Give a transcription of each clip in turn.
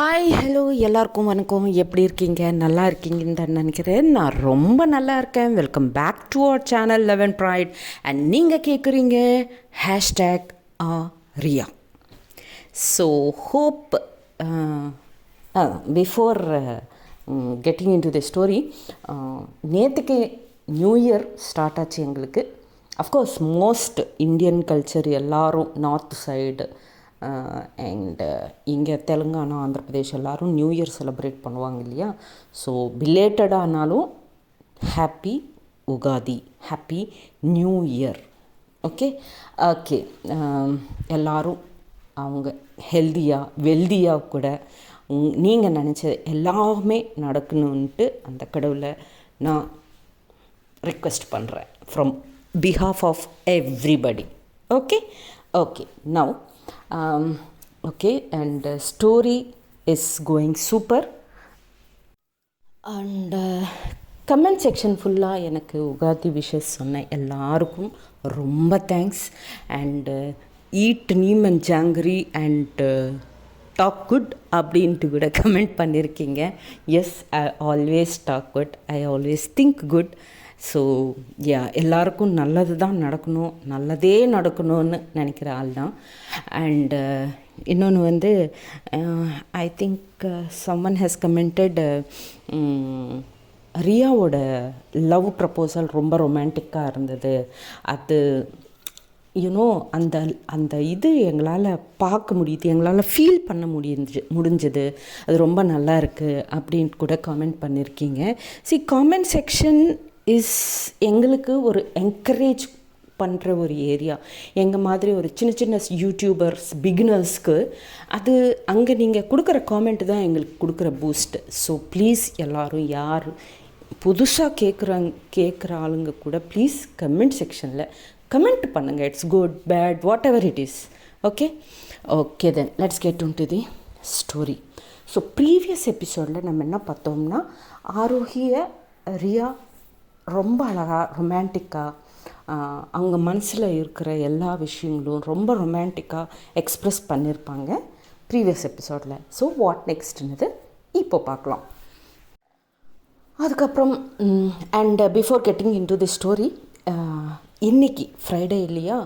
Hi hello எல்லாருக்கும் வணக்கம். எப்படி இருக்கீங்க? நல்லா இருக்கீங்கன்னு தான் நினைக்கிறேன். நான் ரொம்ப நல்லா இருக்கேன். Welcome back to our channel 11 bright. And நீங்கள் கேட்குறீங்க #ரியா. So hope before getting into the story, நேற்றுக்கு நியூ இயர் ஸ்டார்ட் ஆச்சு எங்களுக்கு. அஃப்கோர்ஸ் மோஸ்ட் இந்தியன் கல்ச்சர் எல்லோரும் நார்த் சைடு அண்ட் இங்கே தெலுங்கானா, ஆந்திர பிரதேஷ் எல்லோரும் நியூ இயர் செலிப்ரேட் பண்ணுவாங்க இல்லையா? ஸோ பிலேட்டடானாலும் happy Ugadi, happy new year. Okay okay எல்லோரும் அவங்க ஹெல்தியாக வெல்தியாக கூட நீங்கள் நினச்சது எல்லாமே நடக்கணுன்ட்டு அந்த கடவுளை நான் ரிக்வெஸ்ட் பண்ணுறேன் from behalf of everybody. Okay okay now okay, and story is going super. And comment section ஃபுல்லாக எனக்கு உகாதி விஷஸ் சொன்ன எல்லாருக்கும் ரொம்ப thanks. And eat neem and jangiri and talk good அப்படின்ட்டு கூட கமெண்ட் பண்ணியிருக்கீங்க. Yes, I always talk good, I always think good. So எல்லாருக்கும் நல்லது தான் நடக்கணும், நல்லதே நடக்கணும்னு நினைக்கிற ஆள் தான். அண்டு இன்னொன்று வந்து I think someone has commented ரியாவோட லவ் ப்ரப்போசல் ரொம்ப ரொமான்டிக்காக இருந்தது. அது யூனோ அந்த அந்த இது எங்களால் பார்க்க முடியுது, எங்களால் ஃபீல் பண்ண முடிஞ்சது. அது ரொம்ப நல்லா இருக்குது அப்படின்ட்டு கூட கமெண்ட் பண்ணியிருக்கீங்க. காமெண்ட் செக்ஷன் இஸ் எங்களுக்கு ஒரு என்கரேஜ் பண்ணுற ஒரு ஏரியா. எங்கள் மாதிரி ஒரு சின்ன சின்ன யூடியூபர்ஸ் பிகினர்ஸ்க்கு அது அங்கே நீங்கள் கொடுக்குற காமெண்ட் தான் எங்களுக்கு கொடுக்குற பூஸ்ட். ஸோ ப்ளீஸ் எல்லோரும் யார் புதுசாக கேட்குற ஆளுங்க கூட ப்ளீஸ் கமெண்ட் செக்ஷனில் கமெண்ட் பண்ணுங்கள். It's good bad whatever it is. Okay okay then let's get into the story. So previous எபிசோடில் நம்ம என்ன பார்த்தோம்னா, ஆரோஹியை ரியா ரொம்ப அழகாக ரொமான்டிக்காக அவங்க மனசில் இருக்கிற எல்லா விஷயங்களும் ரொம்ப ரொமான்டிக்காக எக்ஸ்ப்ரெஸ் பண்ணியிருப்பாங்க ப்ரீவியஸ் எபிசோடில். ஸோ வாட் நெக்ஸ்ட்னது இப்போ பார்க்கலாம். அதுக்கப்புறம் and before getting into the story, இன்றைக்கி ஃப்ரைடே இல்லையா?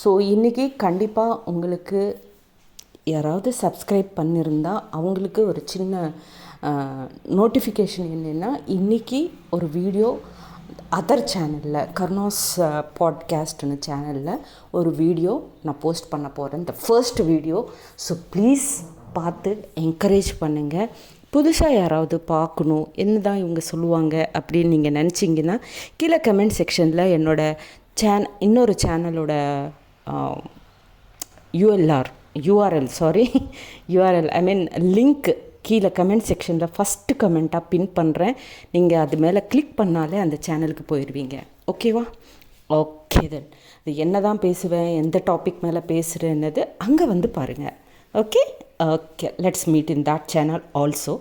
ஸோ இன்றைக்கி கண்டிப்பாக உங்களுக்கு யாராவது சப்ஸ்கிரைப் பண்ணியிருந்தால் அவங்களுக்கு ஒரு சின்ன நோட்டிஃபிகேஷன் என்னென்னா, இன்றைக்கி ஒரு வீடியோ அதர் சேனலில் கர்னாஸ் பாட்காஸ்ட்னு சேனலில் ஒரு வீடியோ நான் போஸ்ட் பண்ண போகிறேன், இந்த ஃபர்ஸ்ட் வீடியோ. ஸோ ப்ளீஸ் பார்த்து என்கரேஜ் பண்ணுங்கள். புதுசாக யாராவது பார்க்கணும், என்ன தான் இவங்க சொல்லுவாங்க அப்படின்னு நீங்கள் நினச்சிங்கன்னா கீழே கமெண்ட் செக்ஷனில் என்னோடய இன்னொரு சேனலோட யூஆர்எல் ஐ மீன் லிங்க் கீழே கமெண்ட் செக்ஷனில் ஃபஸ்ட்டு கமெண்ட்டாக பின் பண்ணுறேன். நீங்கள் அது மேலே கிளிக் பண்ணாலே அந்த சேனலுக்கு போயிடுவீங்க. ஓகேவா? ஓகே தென் அது என்ன தான் பேசுவேன், எந்த டாபிக் மேலே பேசுகிறேன்னது அங்கே வந்து பாருங்கள். Okay okay let's meet in that channel also.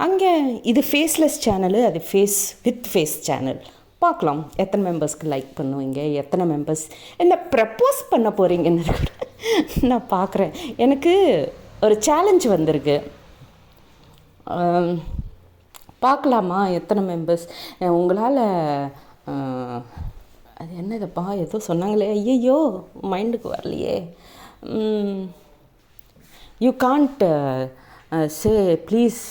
அங்கே இது ஃபேஸ்லெஸ் சேனலு, அது ஃபேஸ் சேனல். பார்க்கலாம் எத்தனை மெம்பர்ஸ்க்கு லைக் பண்ணுவீங்க, எத்தனை மெம்பர்ஸ் என்ன ப்ரப்போஸ் பண்ண போகிறீங்கன்னு கூட நான் பார்க்குறேன். எனக்கு ஒரு சேலஞ்ச் வந்திருக்கு, பார்க்கலாமா எத்தனை மெம்பர்ஸ் உங்களால். அது என்னதுப்பா ஏதோ சொன்னாங்களே, ஐயையோ மைண்டுக்கு வரலையே. You can't say please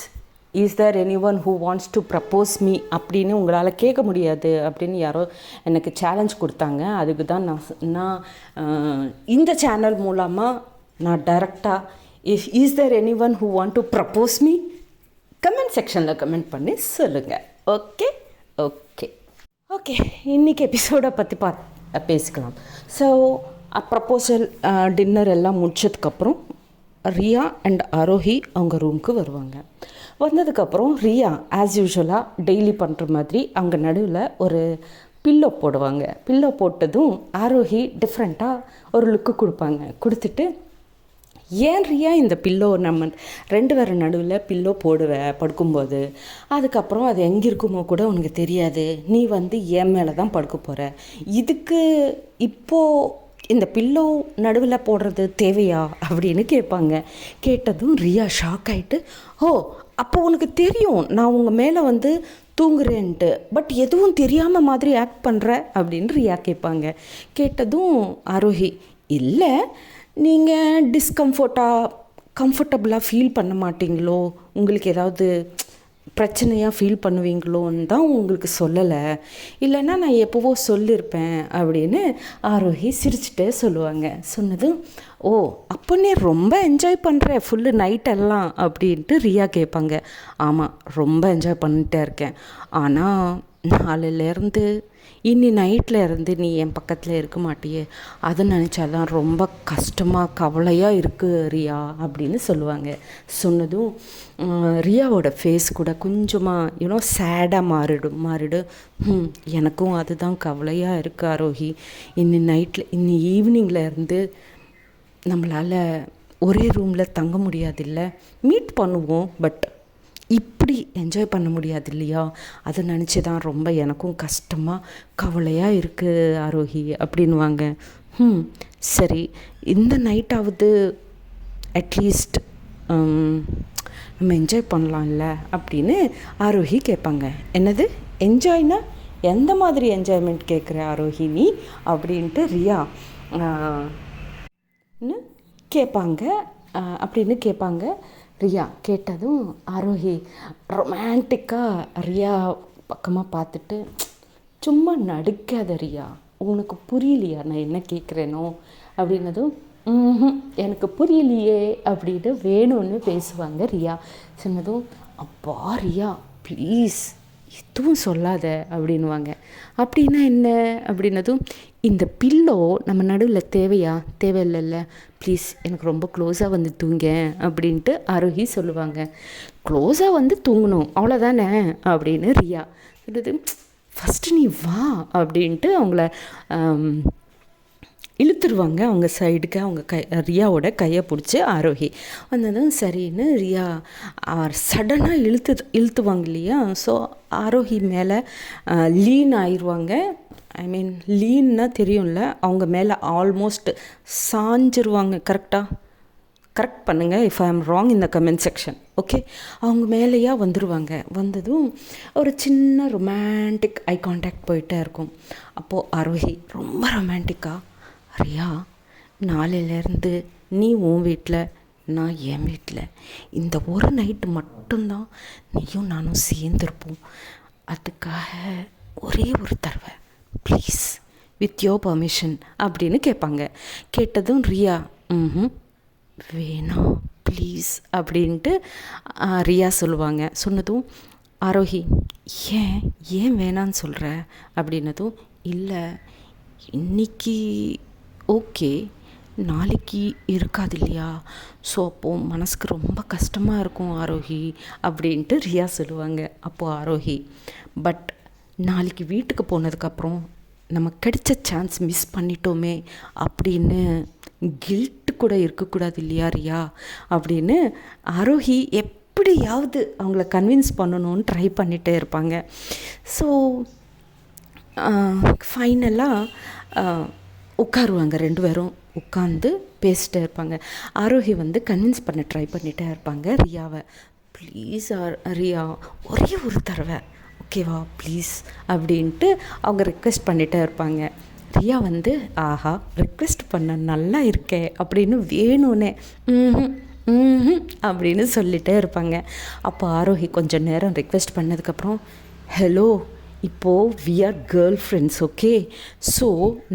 is there anyone who wants to propose me அப்படின்னு உங்களால் கேட்க முடியாது அப்படின்னு யாரோ எனக்கு சேலஞ்ச் கொடுத்தாங்க. அதுக்கு தான் நான் இந்த சேனல் மூலமாக நான் டைரெக்டாக is there anyone who want to propose me comment செக்ஷனில் கமெண்ட் பண்ணி சொல்லுங்கள். ஓகே ஓகே ஓகே இன்றைக்கி எபிசோடை பற்றி பேசிக்கலாம். ஸோ ப்ரப்போசல் டின்னர் எல்லாம் முடிச்சதுக்கப்புறம் ரியா அண்ட் ஆரோஹி அவங்க ரூமுக்கு வருவாங்க. வந்ததுக்கப்புறம் ரியா ஆஸ் யூஷுவலாக டெய்லி பண்ணுற மாதிரி அவங்க நடுவில் ஒரு பில்லோ போடுவாங்க. பில்லோ போட்டதும் ஆரோஹி டிஃப்ரெண்ட்டாக ஒரு லுக்கு கொடுப்பாங்க. கொடுத்துட்டு, ஏன் ரியா இந்த பில்லோ நம்ம 2 பேர் நடுவில் பில்லோ போடுவேன் படுக்கும்போது, அதுக்கப்புறம் அது எங்கே இருக்குமோ கூட உனக்கு தெரியாது, நீ வந்து என் மேலே தான் படுக்க போகிற, இதுக்கு இப்போது இந்த பில்லோ நடுவில் போடுறது தேவையா அப்படின்னு கேட்பாங்க. கேட்டதும் ரியா ஷாக் ஆகிட்டு, ஓ அப்போ உனக்கு தெரியும் நான் உங்கள் மேலே வந்து தூங்குறேன்ட்டு, பட் எதுவும் தெரியாமல் மாதிரி ஆக்ட் பண்ணுற அப்படின்னு ரியா கேட்பாங்க. கேட்டதும் ஆரோஹி, இல்லை நீங்கள் கம்ஃபர்டபுளாக ஃபீல் பண்ண மாட்டீங்களோ, உங்களுக்கு ஏதாவது பிரச்சனையாக ஃபீல் பண்ணுவீங்களோன்னு தான் உங்களுக்கு சொல்லலை, இல்லைன்னா நான் எப்போவோ சொல்லியிருப்பேன் அப்படின்னு ஆரோஹி சிரிச்சுட்டே சொல்லுவாங்க. சொன்னதும், ஓ அப்போ நீ ரொம்ப என்ஜாய் பண்ணுற ஃபுல்லு நைட்டெல்லாம் அப்படின்ட்டு ரியா கேட்பாங்க. ஆமாம், ரொம்ப என்ஜாய் பண்ணிகிட்டே இருக்கேன். ஆனால் நாளிலேருந்து இன்னி நைட்டில் இருந்து நீ என் பக்கத்தில் இருக்க மாட்டியே, அதை நினச்சாதான் ரொம்ப கஷ்டமாக கவலையாக இருக்குது ரியா அப்படின்னு சொல்லுவாங்க. சொன்னதும் ரியாவோட ஃபேஸ் கூட கொஞ்சமாக சேடாக மாறிடும். எனக்கும் அதுதான் கவலையாக இருக்குது ஆரோஹி. இன்னி ஈவினிங்கில் இருந்து நம்மளால் ஒரே ரூமில் தங்க முடியாதில்ல, மீட் பண்ணுவோம், பட் இப்படி என்ஜாய் பண்ண முடியாது இல்லையா, அதை நினச்சி தான் ரொம்ப எனக்கும் கஷ்டமாக கவலையாக இருக்குது ஆரோஹி அப்படின்வாங்க. சரி, இந்த நைட்டாவது அட்லீஸ்ட் நம்ம என்ஜாய் பண்ணலாம்ல அப்படின்னு ஆரோஹி கேட்பாங்க. என்னது என்ஜாய்னா எந்த மாதிரி என்ஜாய்மெண்ட் கேட்குற ஆரோஹி நீ அப்படின்ட்டு ரியா கேட்பாங்க. ரியா கேட்டதும் ஆரோஹி ரொமான்டிக்காக ரியா பக்கமாக பார்த்துட்டு, சும்மா நடிக்காத ரியா, உனக்கு புரியலையா நான் என்ன கேட்குறேனோ அப்படின்னதும், எனக்கு புரியலையே அப்படின்னு வேணும்னு பேசுவாங்க ரியா. சொன்னதும், அப்பா ரியா ப்ளீஸ் எதுவும் சொல்லாத அப்படின்வாங்க. அப்படின்னா என்ன அப்படின்னதும், இந்த பில்லோ நம்ம நடுவில் தேவையில்லைல்ல, ப்ளீஸ் எனக்கு ரொம்ப க்ளோஸாக வந்து தூங்க அப்படின்ட்டு ஆரோஹி சொல்லுவாங்க. க்ளோஸாக வந்து தூங்கணும் அவ்வளோதானே அப்படின்னு ரியா சொல்லுது. ஃபஸ்ட்டு நீ வா அப்படின்ட்டு அவங்கள இழுத்துருவாங்க அவங்க சைடுக்கு. அவங்க ரியாவோட கையை பிடிச்சி ஆரோஹி வந்ததும் சரின்னு ரியா சடனாக இழுத்துவாங்க இல்லையா. ஸோ ஆரோஹி மேலே லீன் ஆயிடுவாங்க. லீன்னா தெரியும்ல, அவங்க மேலே ஆல்மோஸ்ட் சாஞ்சிருவாங்க. கரெக்ட் பண்ணுங்கள் இஃப் ஐ ஆம் wrong in the comment section. Okay, அவங்க மேலேயா வந்துடுவாங்க. வந்ததும் ஒரு சின்ன ரொமான்டிக் ஐ கான்டாக்ட் போயிட்டே இருக்கும். அப்போது ஆரோஹி ரொம்ப ரொமான்டிக்காக, ரியா நாளையிலேருந்து நீ உன் வீட்டில், நான் என் வீட்டில், இந்த ஒரு நைட்டு மட்டும்தான் நீயும் நானும் சேர்ந்துருப்போம். அதுக்காக ஒரே ஒரு தடவை ப்ளீஸ் வித் யோர் பர்மிஷன் அப்படின்னு கேட்பாங்க. கேட்டதும் ரியா வேணாம் ப்ளீஸ் அப்படின்ட்டு ரியா சொல்லுவாங்க. சொன்னதும் ஆரோஹி, ஏன் வேணான்னு சொல்கிற அப்படின்னதும், இல்லை இன்னைக்கு ஓகே, நாளைக்கு இருக்காது இல்லையா, ஸோ அப்போது மனசுக்கு ரொம்ப கஷ்டமாக இருக்கும் ஆரோஹி அப்படின்ட்டு ரியா சொல்லுவாங்க. அப்போது ஆரோஹி, பட் நாளைக்கு வீட்டுக்கு போனதுக்கப்புறம் நம்ம கிடைச்ச சான்ஸ் மிஸ் பண்ணிட்டோமே அப்படின்னு கில்ட்டு கூட இருக்கக்கூடாது இல்லையா ரியா அப்படின்னு ஆரோஹி எப்படியாவது அவங்கள கன்வின்ஸ் பண்ணணும்னு ட்ரை பண்ணிகிட்டே இருப்பாங்க. ஸோ ஃபைனலாக உட்காருவாங்க, ரெண்டு பேரும் உட்காந்து பேசிட்டே இருப்பாங்க. ஆரோஹி வந்து கன்வின்ஸ் பண்ண ட்ரை பண்ணிகிட்டே இருப்பாங்க ரியாவை. ப்ளீஸ் ரியா ஒரே ஒரு தடவை ஓகேவா ப்ளீஸ் அப்படின்ட்டு அவங்க ரிக்வெஸ்ட் பண்ணிகிட்டே இருப்பாங்க. ரியா வந்து ஆஹா ரிக்வெஸ்ட் பண்ண நல்லா இருக்கே அப்படின்னு வேணும்னே அப்படின்னு சொல்லிகிட்டே இருப்பாங்க. அப்போ ஆரோஹி கொஞ்சம் நேரம் ரிக்வெஸ்ட் பண்ணதுக்கப்புறம், ஹலோ இப்போது we are girl friends, okay, so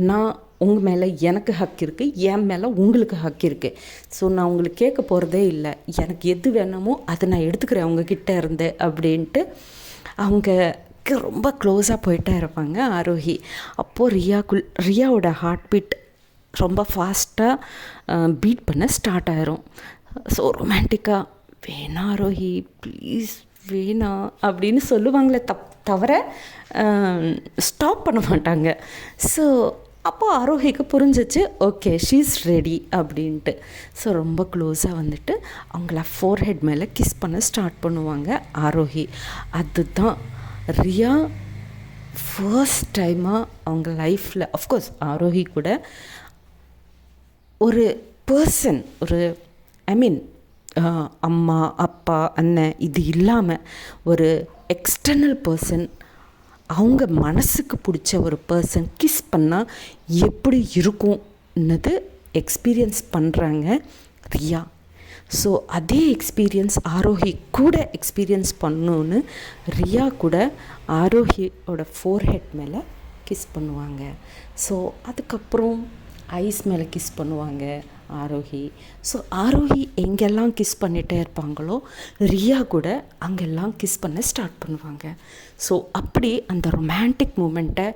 நான் உங்கள் மேலே எனக்கு ஹக் இருக்குது, என் மேலே உங்களுக்கு ஹக் இருக்குது. ஸோ நான் உங்களுக்கு கேட்க போகிறதே இல்லை, எனக்கு எது வேணுமோ அதை நான் எடுத்துக்கிறேன் உங்ககிட்ட இருந்து அப்படின்ட்டு அவங்களுக்கு ரொம்ப க்ளோஸாக போயிட்டே இருப்பாங்க ஆரோஹி. அப்போது ரியாவோட ஹார்ட் பீட் ரொம்ப ஃபாஸ்ட்டாக பீட் பண்ண ஸ்டார்ட் ஆயிரும். ஸோ ரொமான்டிக்காக வேணா ஆரோஹி ப்ளீஸ் வேணா அப்படின்னு சொல்லுவாங்களே தவிர ஸ்டாப் பண்ண மாட்டாங்க. ஸோ அப்போது ஆரோஹிக்கு புரிஞ்சிச்சு, ஓகே ஷீ இஸ் ரெடி அப்படின்ட்டு. ஸோ ரொம்ப க்ளோஸாக வந்துட்டு அவங்கள ஃபோர்ஹெட் மேலே கிஸ் பண்ண ஸ்டார்ட் பண்ணுவாங்க ஆரோஹி. அதுதான் ரியா ஃபர்ஸ்ட் டைமாக அவங்க லைஃப்பில், அஃப்கோர்ஸ் ஆரோஹி கூட ஒரு பர்சன், ஒரு ஐ மீன் அம்மா அப்பா அண்ணன் இது இல்லாமல் ஒரு எக்ஸ்டர்னல் பர்சன், அவங்க மனசுக்கு பிடிச்ச ஒரு பர்சன் கிஸ் பண்ணால் எப்படி இருக்கும்னது எக்ஸ்பீரியன்ஸ் பண்ணுறாங்க ரியா. ஸோ அதே எக்ஸ்பீரியன்ஸ் ஆரோஹி கூட எக்ஸ்பீரியன்ஸ் பண்ணணுன்னு ரியா கூட ஆரோஹியோட ஃபோர்ஹெட் மேலே கிஸ் பண்ணுவாங்க. ஸோ அதுக்கப்புறம் ஐஸ் மேலே கிஸ் பண்ணுவாங்க ஆரோஹி. ஸோ ஆரோஹி எங்கெல்லாம் கிஸ் பண்ணிகிட்டே இருப்பாங்களோ ரியா கூட அங்கெல்லாம் கிஸ் பண்ண ஸ்டார்ட் பண்ணுவாங்க. ஸோ அப்படி அந்த ரொமான்டிக் மூமெண்ட்டை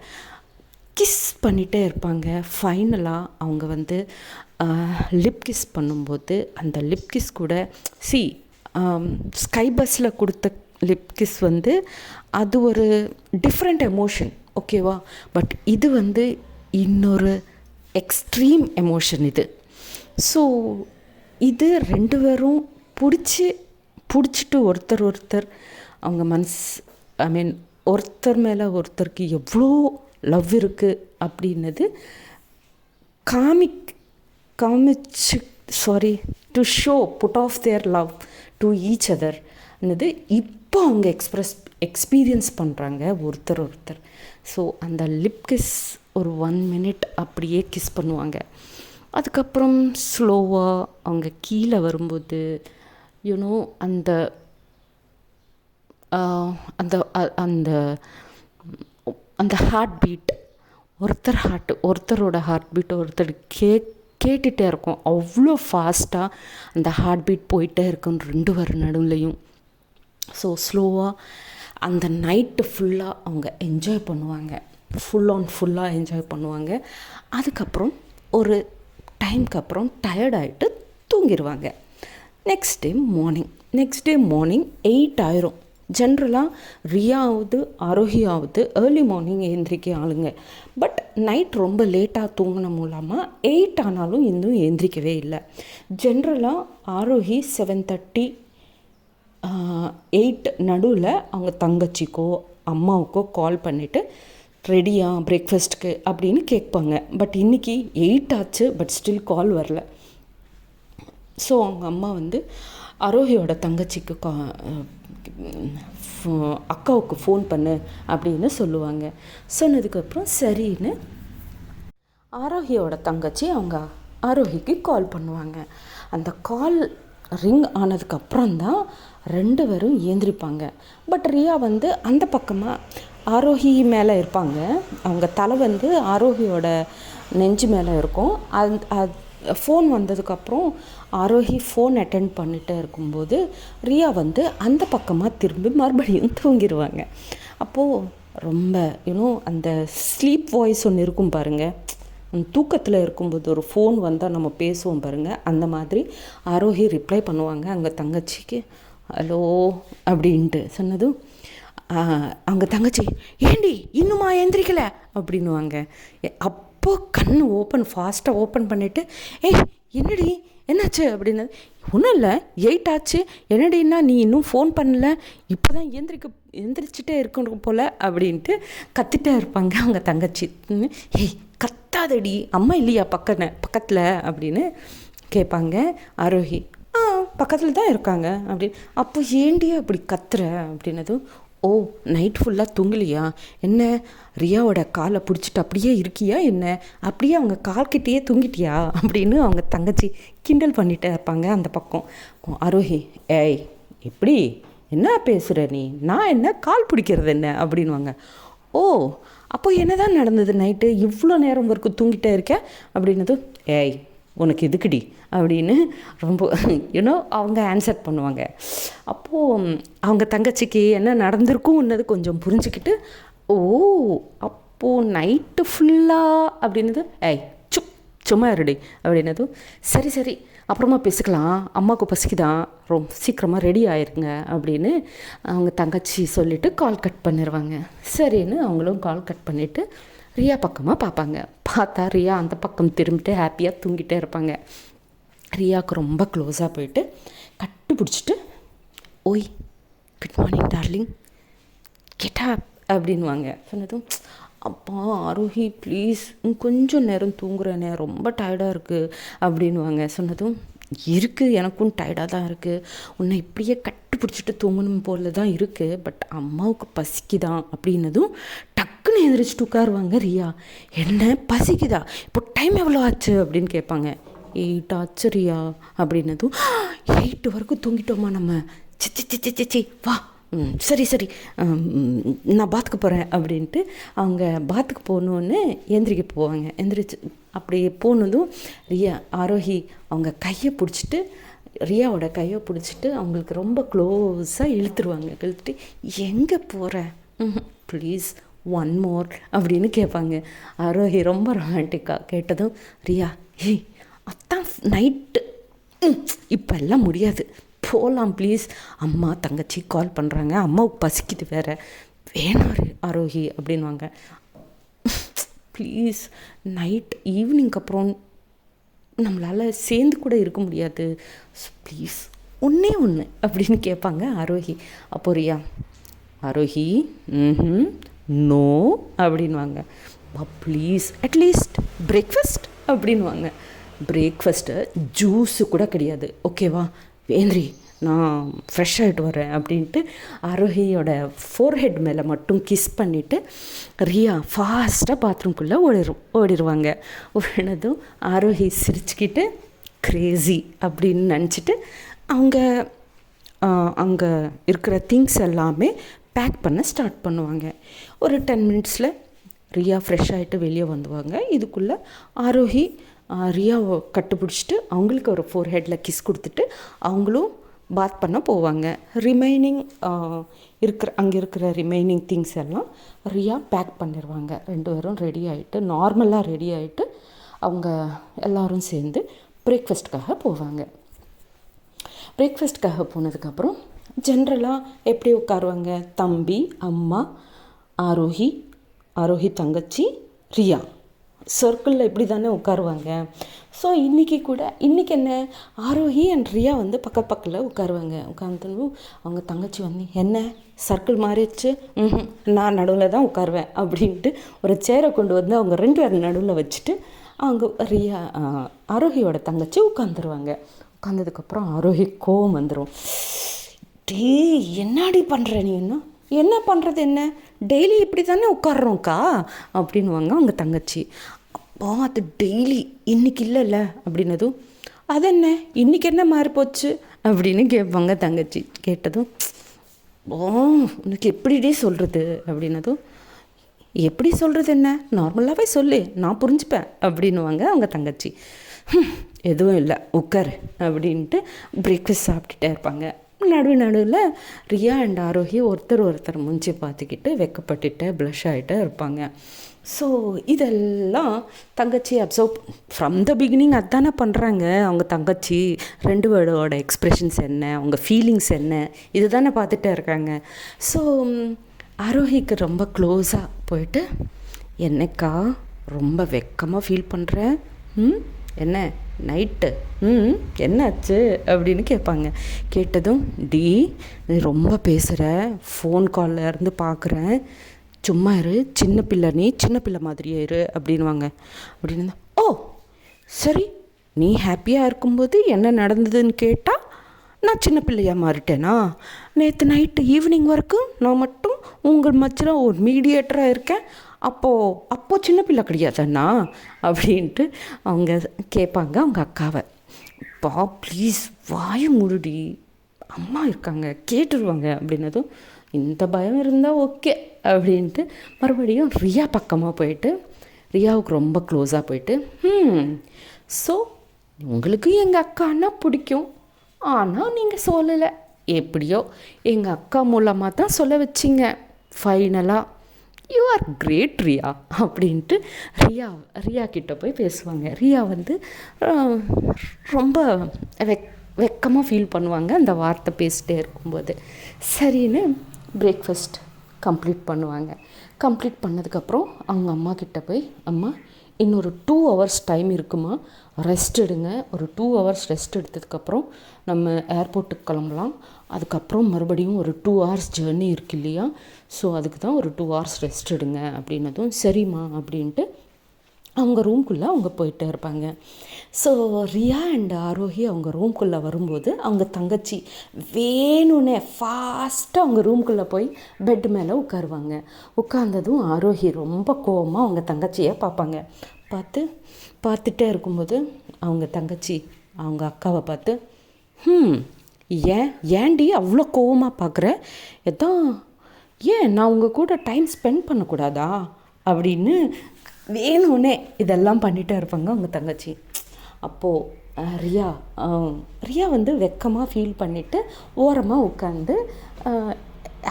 கிஸ் பண்ணிகிட்டே இருப்பாங்க. ஃபைனலாக அவங்க வந்து லிப் கிஸ் பண்ணும்போது அந்த லிப் கிஸ் கூட ஸ்கை பஸ்ஸில் கொடுத்த லிப் கிஸ் வந்து அது ஒரு டிஃப்ரெண்ட் எமோஷன், ஓகேவா. பட் இது வந்து இன்னொரு எக்ஸ்ட்ரீம் எமோஷன் இது. ஸோ இது 2 பேரும் பிடிச்சிட்டு ஒருத்தர் அவங்க ஐ மீன் ஒருத்தர் மேலே ஒருத்தருக்கு எவ்வளோ லவ் இருக்குது அப்படின்னது காமிச்சு to show put of their love to each அதர்னது இப்போ அவங்க எக்ஸ்பீரியன்ஸ் பண்ணுறாங்க ஒருத்தர். ஸோ அந்த லிப் கிஸ் ஒரு 1 minute அப்படியே கிஸ் பண்ணுவாங்க. அதுக்கப்புறம் ஸ்லோவாக அவங்க கீழே வரும்போது யூனோ அந்த அந்த அந்த அந்த ஹார்ட் பீட், ஒருத்தரோட ஹார்ட் பீட் ஒருத்தர் கேட்டுகிட்டே இருக்கும். அவ்வளோ ஃபாஸ்ட்டாக அந்த ஹார்ட் பீட் போயிட்டே இருக்கும் 2 பேர் நடுவுலையும். ஸோ ஸ்லோவாக அந்த நைட்டு ஃபுல்லாக அவங்க என்ஜாய் பண்ணுவாங்க, ஃபுல்லாக என்ஜாய் பண்ணுவாங்க. அதுக்கப்புறம் ஒரு டைம்க்கு அப்புறம் டயர்டாகிட்டு தூங்கிடுவாங்க. நெக்ஸ்ட் டே மார்னிங் 8 ஆயிரும். ஜென்ரலாக ரியாவது ஆரோஹியாவது ஏர்லி மார்னிங் எழுந்திரிக்க ஆளுங்க. பட் நைட் ரொம்ப லேட்டாக தூங்கின மூலமாக 8 ஆனாலும் இன்னும் எழுந்திரிக்கவே இல்லை. ஜென்ரலாக ஆரோஹி 7:30 8 நடுவில் அவங்க தங்கச்சிக்கோ அம்மாவுக்கோ கால் பண்ணிவிட்டு ரெடியா பிரேக்ஃபாஸ்ட்டுக்கு அப்படின்னு கேட்பாங்க. பட் இன்றைக்கி 8 ஆச்சு, பட் ஸ்டில் கால் வரல. ஸோ அவங்க அம்மா வந்து ஆரோஹியோட தங்கச்சிக்கு அக்காவுக்கு ஃபோன் பண்ணு அப்படின்னு சொல்லுவாங்க. சொன்னதுக்கப்புறம் சரின்னு ஆரோஹியோட தங்கச்சி அவங்க ஆரோஹிக்கு கால் பண்ணுவாங்க. அந்த கால் ரிங் ஆனதுக்கப்புறம் தான் 2 பேரும் ஏந்திரிப்பாங்க. பட் ரியா வந்து அந்த பக்கமாக ஆரோஹி மேலே இருப்பாங்க. அவங்க தலை வந்து ஆரோஹியோட நெஞ்சு மேலே இருக்கும். ஃபோன் வந்ததுக்கப்புறம் ஆரோஹி ஃபோன் அட்டெண்ட் பண்ணிகிட்டே இருக்கும்போது ரியா வந்து அந்த பக்கமாக திரும்பி மறுபடியும் தூங்கிடுவாங்க. அப்போது ரொம்ப அந்த ஸ்லீப் வாய்ஸ் ஒன்று இருக்கும் பாருங்கள், தூக்கத்தில் இருக்கும்போது ஒரு ஃபோன் வந்தால் நம்ம பேசுவோம் பாருங்கள், அந்த மாதிரி ஆரோஹி ரிப்ளை பண்ணுவாங்க அவங்க தங்கச்சிக்கு, ஹலோ அப்படின்ட்டு. சொன்னதும் அவங்க தங்கச்சி ஏண்டி இன்னுமா எந்திரிக்கலை அப்படின்னுவாங்க. அப்போது ஃபாஸ்ட்டாக ஓப்பன் பண்ணிவிட்டு என்னடி என்னாச்சு அப்படின்னு, ஒன்றும் இல்லை 8 ஆச்சு என்னடின்னா நீ இன்னும் ஃபோன் பண்ணல, இப்போ தான் எந்திரிச்சிட்டே இருக்கணும் போல் அப்படின்ட்டு கத்திட்டே இருப்பாங்க அவங்க தங்கச்சி. கத்தாதடி அம்மா இல்லையா பக்கத்தில் அப்படின்னு கேட்பாங்க ஆரோஹி. பக்கத்தில் தான் இருக்காங்க அப்படின்னு. அப்போ ஏண்டி அப்படி கத்துற அப்படின்னதும், ஓ நைட் ஃபுல்லாக தூங்கலையா என்ன, ரியாவோட காலை பிடிச்சிட்டு அப்படியே இருக்கியா என்ன, அப்படியே அவங்க கால்கிட்டேயே தூங்கிட்டியா அப்படின்னு அவங்க தங்கச்சி கிண்டல் பண்ணிகிட்டே இருப்பாங்க அந்த பக்கம். ஆரோஹி எப்படி என்ன பேசுகிற நீ, நான் என்ன கால் பிடிக்கிறது என்ன அப்படின்வாங்க. ஓ அப்போ என்ன தான் நடந்தது நைட்டு, இவ்வளோ நேரம் வரைக்கும் தூங்கிட்டே இருக்க அப்படின்னதும், உனக்கு எதுக்குடி அப்படின்னு ரொம்ப அவங்க ஆன்சர் பண்ணுவாங்க. அப்போது அவங்க தங்கச்சிக்கு என்ன நடந்திருக்கும்னது கொஞ்சம் புரிஞ்சுக்கிட்டு, ஓ அப்போது நைட்டு ஃபுல்லாக அப்படின்னது, சும்மா இருடி அப்படின்னதும், சரி அப்புறமா பேசிக்கலாம், அம்மாவுக்கு பசிக்குதான், ரொம்ப சீக்கிரமாக ரெடி ஆயிருங்க அப்படின்னு அவங்க தங்கச்சி சொல்லிவிட்டு கால் கட் பண்ணிடுவாங்க. சரின்னு அவங்களும் கால் கட் பண்ணிவிட்டு ரியா பக்கமாக பார்ப்பாங்க. பார்த்தா ரியா அந்த பக்கம் திரும்பிட்டு ஹாப்பியாக தூங்கிட்டே இருப்பாங்க. ரியாவுக்கு ரொம்ப க்ளோஸாக போயிட்டு கட்டு பிடிச்சிட்டு, ஓய் good morning darling get up அப்படின்வாங்க. சொன்னதும், அப்பா ஆரோஹி ப்ளீஸ் கொஞ்சம் நேரம் தூங்குறேனே, ரொம்ப டயர்டாக இருக்குது அப்படின்வாங்க. சொன்னதும் இருக்குது, எனக்கும் டயர்டாக தான் இருக்குது, உன்னை இப்படியே கட்டுப்பிடிச்சிட்டு தூங்கணும் போல தான் இருக்குது, பட் அம்மாவுக்கு பசிக்குதான் அப்படின்னதும் டக்குன்னு எந்திரிச்சிட்டு உட்காருவாங்க ரியா. என்ன பசிக்குதா, இப்போ டைம் எவ்வளோ ஆச்சு அப்படின்னு கேட்பாங்க. 8 ஆச்சு ரியா அப்படின்னதும் 8 வரைக்கும் தூங்கிட்டோமா நம்ம, சிச்சி சிச்சி சிச்சி வா, சரி சரி, நான் பாத்துக்கு போகிறேன் அப்படின்ட்டு அவங்க பாத்துக்கு போகணுன்னு எந்திரிக்க போவாங்க. எந்திரிச்சு அப்படி போனதும் ரியா ஆரோஹி அவங்க கையை பிடிச்சிட்டு, ரியாவோட கையை பிடிச்சிட்டு அவங்களுக்கு ரொம்ப க்ளோஸாக இழுத்துருவாங்க. இழுத்துட்டு எங்கே போகிற, ப்ளீஸ் ஒன் மோர் அப்படின்னு கேட்பாங்க. ஆரோஹி ரொம்ப ரொமான்டிக்காக கேட்டதும் ரியா, ஏய் அதான் நைட்டு, இப்போ எல்லாம் முடியாது, போகலாம் ப்ளீஸ், அம்மா தங்கச்சி கால் பண்ணுறாங்க, அம்மாவுக்கு பசிக்குது வேறு, வேணாம் ஆரோஹி அப்படின்வாங்க. ப்ளீஸ் நைட் ஈவினிங்க்கு அப்புறம் நம்மளால் சேர்ந்து கூட இருக்க முடியாது, ப்ளீஸ் ஒன்றே ஒன்று அப்படின்னு கேட்பாங்க ஆரோஹி. அப்போ ரியா ஆரோஹி நோ அப்படின்வாங்க. ப்ளீஸ் அட்லீஸ்ட் பிரேக்ஃபாஸ்ட் அப்படின்வாங்க. பிரேக்ஃபாஸ்ட்டு ஜூஸு கூட கிடையாது, ஓகேவா வேந்திரி, நான் ஃப்ரெஷ் ஆகிட்டு வரேன் அப்படின்ட்டு ஆரோஹியோட ஃபோர்ஹெட் மேலே மட்டும் கிஸ் பண்ணிவிட்டு ரியா ஃபாஸ்ட்டாக பாத்ரூம்குள்ளே ஓடிடுவாங்க. ஓடினதும் ஆரோஹி சிரிச்சுக்கிட்டு கிரேசி அப்படின்னு நினச்சிட்டு அவங்க அங்கே இருக்கிற திங்ஸ் எல்லாமே பேக் பண்ண ஸ்டார்ட் பண்ணுவாங்க. ஒரு 10 மினிட்ஸில் ரியா ஃப்ரெஷ் ஆகிட்டு வெளியே வந்துடுவாங்க. இதுக்குள்ளே ஆரோஹி ரியாவை கட்டுப்பிடிச்சிட்டு அவங்களுக்கு ஒரு ஃபோர்ஹெட்டில் கிஸ் கொடுத்துட்டு அவங்களும் பாத் பண்ண போவாங்க. ரிமைனிங் அங்கே இருக்கிற ரிமைனிங் திங்ஸ் எல்லாம் ரியா பேக் பண்ணிடுவாங்க. 2 பேரும் ரெடி ஆகிட்டு நார்மலாக ரெடி ஆகிட்டு அவங்க எல்லோரும் சேர்ந்து பிரேக்ஃபாஸ்ட்டுக்காக போவாங்க. பிரேக்ஃபாஸ்ட்டுக்காக போனதுக்கப்புறம் ஜென்ரலாக எப்படி உட்காருவாங்க, தம்பி, அம்மா, ஆரோஹி தங்கச்சி, ரியா சர்க்கிளில் இப்படி தானே உட்காருவாங்க. ஸோ இன்றைக்கி என்ன, ஆரோஹி அண்ட் ரியா வந்து பக்கத்தில் உட்காருவாங்க. உட்காந்தும் அவங்க தங்கச்சி வந்து என்ன சர்க்கிள் மாறிடுச்சு, நான் நடுவில் தான் உட்காருவேன் அப்படின்ட்டு ஒரு சேரை கொண்டு வந்து அவங்க 2 பேர் நடுவில் வச்சுட்டு அவங்க ஆரோஹியோட தங்கச்சி உட்காந்துருவாங்க. உட்காந்ததுக்கப்புறம் ஆரோஹி கோவம் வந்துடும். என்னடி பண்ணுற நீ, என்ன பண்ணுறது, என்ன டெய்லி இப்படி தானே உட்காடுறோங்க்கா அப்படின்வாங்க அவங்க தங்கச்சி. அப்போ அது டெய்லி, இன்றைக்கி இல்லைல்ல அப்படின்னதும் அது என்ன இன்றைக்கி என்ன மாறி போச்சு அப்படின்னு கேட்பாங்க தங்கச்சி. கேட்டதும் உனக்கு எப்படிடே சொல்கிறது அப்படின்னதும், எப்படி சொல்கிறது என்ன, நார்மலாகவே சொல்லு, நான் புரிஞ்சுப்பேன் அப்படின்வாங்க அவங்க தங்கச்சி. எதுவும் இல்லை உட்காரு அப்படின்ட்டு பிரேக்ஃபாஸ்ட் சாப்பிட்டுட்டே இருப்பாங்க. நடுவில் ரியா அண்ட் ஆரோஹி ஒருத்தர் மூஞ்சி பார்த்துக்கிட்டு வெக்கப்பட்டுட்டு ப்ளஷ் ஆகிட்டே இருப்பாங்க. ஸோ இதெல்லாம் தங்கச்சி அப்சர்வ் ஃப்ரம் த பிகினிங் அதுதானே பண்ணுறாங்க. அவங்க தங்கச்சி 2 பேரோட எக்ஸ்ப்ரெஷன்ஸ் என்ன, அவங்க ஃபீலிங்ஸ் என்ன, இது தானே பார்த்துட்டே இருக்காங்க. ஸோ ஆரோஹிக்கு ரொம்ப க்ளோஸாக போயிட்டு, என்னக்கா ரொம்ப வெக்கமாக ஃபீல் பண்ணுறேன், என்ன நைட்டு என்னாச்சு அப்படின்னு கேட்பாங்க. கேட்டதும் நீ ரொம்ப பேசுகிற, ஃபோன் காலில் இருந்து பார்க்குறேன், சும்மா இரு, சின்ன பிள்ளை, நீ சின்ன பிள்ளை மாதிரியே இரு அப்படின்வாங்க. அப்படின்னு ஓ சரி, நீ ஹாப்பியாக இருக்கும்போது என்ன நடந்ததுன்னு கேட்டால் நான் சின்ன பிள்ளையாக மாறிட்டேனா, நேற்று நைட்டு ஈவினிங் வரைக்கும் நான் மட்டும் உங்கள் மத்தியில் ஒரு மீடியேட்டராக இருக்கேன், அப்போது சின்ன பிள்ளை கிடையாதுண்ணா அப்படின்ட்டு அவங்க கேட்பாங்க அவங்க அக்காவை. பா ப்ளீஸ் வாய மூடுடி, அம்மா இருக்காங்க கேட்டுருவாங்க அப்படின்னதும் இந்த பயம் இருந்தால் ஓகே அப்படின்ட்டு மறுபடியும் ரியா பக்கமாக போயிட்டு ரியாவுக்கு ரொம்ப க்ளோஸாக போயிட்டு ஸோ உங்களுக்கு எங்கள் அக்கான்னா பிடிக்கும், ஆனால் நீங்கள் சொல்லலை, எப்படியோ எங்கள் அக்கா மூலமாக தான் சொல்ல வச்சிங்க, ஃபைனலாக யூ ஆர் கிரேட் ரியா அப்படின்ட்டு ரியா கிட்ட போய் பேசுவாங்க. ரியா வந்து ரொம்ப வெக்கமாக ஃபீல் பண்ணுவாங்க அந்த வார்த்தை பேசிட்டே இருக்கும்போது. சரின்னு பிரேக்ஃபாஸ்ட் கம்ப்ளீட் பண்ணுவாங்க. கம்ப்ளீட் பண்ணதுக்கப்புறம் அவங்க அம்மா கிட்ட போய், அம்மா இன்னொரு 2 hours டைம் இருக்குமா, ரெஸ்ட் எடுங்க, ஒரு 2 hours ரெஸ்ட் எடுத்ததுக்கப்புறம் நம்ம ஏர்போர்ட்டுக்கு கிளம்பலாம், அதுக்கப்புறம் மறுபடியும் ஒரு 2 hours ஜேர்னி இருக்கு இல்லையா, ஸோ அதுக்கு தான் ஒரு 2 hours ரெஸ்ட் எடுங்க அப்படின்னதும் சரிம்மா அப்படின்ட்டு அவங்க ரூம்குள்ளே அவங்க போயிட்டே இருப்பாங்க. ஸோ ரியா அண்ட் ஆரோஹி அவங்க ரூம்குள்ளே வரும்போது அவங்க தங்கச்சி வேணும்னே ஃபாஸ்ட்டாக அவங்க ரூம்குள்ளே போய் பெட்டு மேலே உட்காருவாங்க. உட்கார்ந்ததும் ஆரோஹி ரொம்ப கோவமாக அவங்க தங்கச்சியை பார்ப்பாங்க. பார்த்துட்டே இருக்கும்போது அவங்க தங்கச்சி அவங்க அக்காவை பார்த்து, ஏன்டி அவ்வளோ கோவமாக பார்க்குற, ஏன் நான் உங்கள் கூட டைம் ஸ்பெண்ட் பண்ணக்கூடாதா அப்படின்னு வேணும்னே இதெல்லாம் பண்ணிகிட்டே இருப்பாங்க அவங்க தங்கச்சி. அப்போது ரியா வந்து வெக்கமாக ஃபீல் பண்ணிவிட்டு ஓரமாக உட்காந்து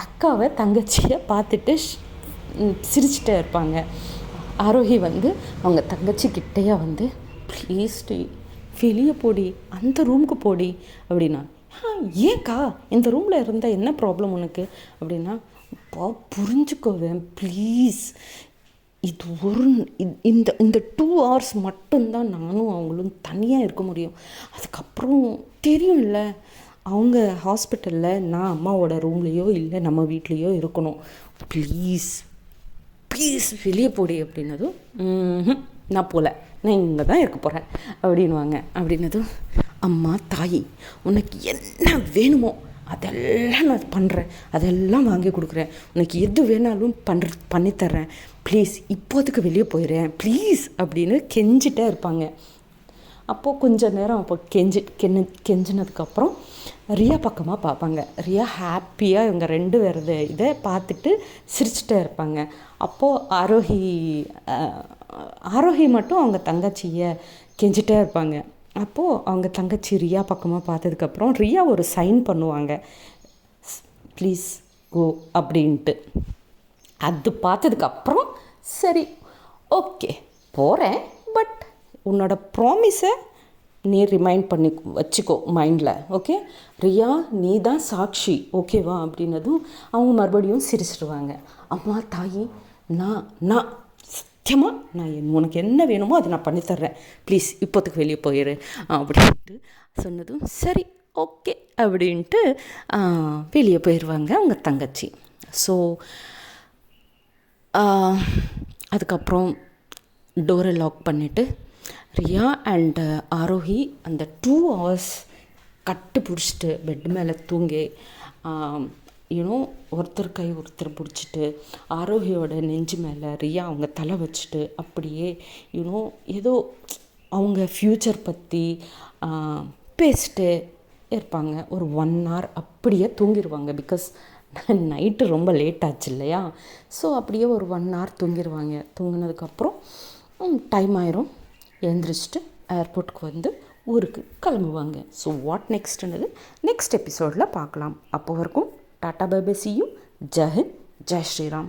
அக்காவை தங்கச்சியை பார்த்துட்டு சிரிச்சிட்டே இருப்பாங்க. ஆரோஹி வந்து அவங்க தங்கச்சிக்கிட்டேயே வந்து, ப்ளீஸ் வெளியே போடி, அந்த ரூமுக்கு போடி அப்படின்னா, ஏன்க்கா இந்த ரூமில் இருந்தால் என்ன ப்ராப்ளம் உனக்கு அப்படின்னா, புரிஞ்சுக்கோவேன் ப்ளீஸ், இந்த 2 hours மட்டும்தான் நானும் அவங்களும் தனியாக இருக்க முடியும். அதுக்கப்புறம் தெரியும் இல்லை, அவங்க ஹாஸ்பிட்டலில் நான் அம்மாவோட ரூம்லேயோ இல்லை நம்ம வீட்லேயோ இருக்கணும். ப்ளீஸ் வெளியே போடி அப்படின்னதும், நான் போகல, நான் இங்கே தான் இருக்க போகிறேன் அப்படின்வாங்க. அப்படின்னதும், அம்மா தாயி உனக்கு என்ன வேணுமோ அதெல்லாம் நான் பண்ணுறேன், அதெல்லாம் வாங்கி கொடுக்குறேன், உனக்கு எது வேணாலும் பண்ணித்தர்றேன், ப்ளீஸ் இப்போதுக்கு வெளியே போயிடுறேன் ப்ளீஸ் அப்படின்னு கெஞ்சிட்டே இருப்பாங்க. அப்போது கொஞ்ச நேரம் கெஞ்சினதுக்கப்புறம் ரியா பக்கமாக பார்ப்பாங்க. ரியா ஹாப்பியாக இவங்க 2 பேரது இதை பார்த்துட்டு சிரிச்சிட்டே இருப்பாங்க. அப்போது ஆரோஹி மட்டும் அவங்க தங்கச்சியை கெஞ்சிட்டே இருப்பாங்க. அப்போது அவங்க தங்கச்சி ரியா பக்கமாக பார்த்ததுக்கப்புறம் ரியா ஒரு சைன் பண்ணுவாங்க, ப்ளீஸ் கோ அப்படின்ட்டு. அது பார்த்ததுக்கப்புறம் சரி ஓகே போகிறேன், பட் உன்னோட ப்ராமிஸை நீ ரிமைண்ட் பண்ணி வச்சுக்கோ மைண்டில், ஓகே ரியா நீ தான் சாட்சி, ஓகேவா அப்படின்னதும் அவங்க மறுபடியும் சிரிச்சிடுவாங்க. அம்மா தாயி நான் சத்தியமாக நான் உனக்கு என்ன வேணுமோ அதை நான் பண்ணித்தர்றேன், ப்ளீஸ் இப்போதுக்கு வெளியே போயிடு அப்படின்ட்டு சொன்னதும் சரி ஓகே அப்படின்ட்டு வெளியே போயிடுவாங்க அவங்க தங்கச்சி. ஸோ அதுக்கப்புறம் டோரை லாக் பண்ணிவிட்டு ரியா அண்ட் ஆரோஹி அந்த 2 hours கட்டு பிடிச்சிட்டு பெட் மேலே தூங்கி ஒருத்தர் கை ஒருத்தர் பிடிச்சிட்டு ஆரோஹியோட நெஞ்சு மேலே ரியா அவங்க தலை வச்சுட்டு அப்படியே ஏதோ அவங்க ஃப்யூச்சர் பற்றி பேசிட்டு இருப்பாங்க. ஒரு 1 hour அப்படியே தூங்கிடுவாங்க. பிகாஸ் நைட்டு ரொம்ப லேட் ஆச்சு இல்லையா, ஸோ அப்படியே ஒரு 1 hour தூங்கிடுவாங்க. தூங்கினதுக்கப்புறம் டைம் ஆயிரும், எழுந்திரிச்சிட்டு ஏர்போர்ட்டுக்கு வந்து ஊருக்கு கிளம்புவாங்க. ஸோ வாட் நெக்ஸ்ட்ன்றது நெக்ஸ்ட் எபிசோடில் பார்க்கலாம். அப்போ வரைக்கும் tata bye bye, see you, Jai Hind, Jai Sriram.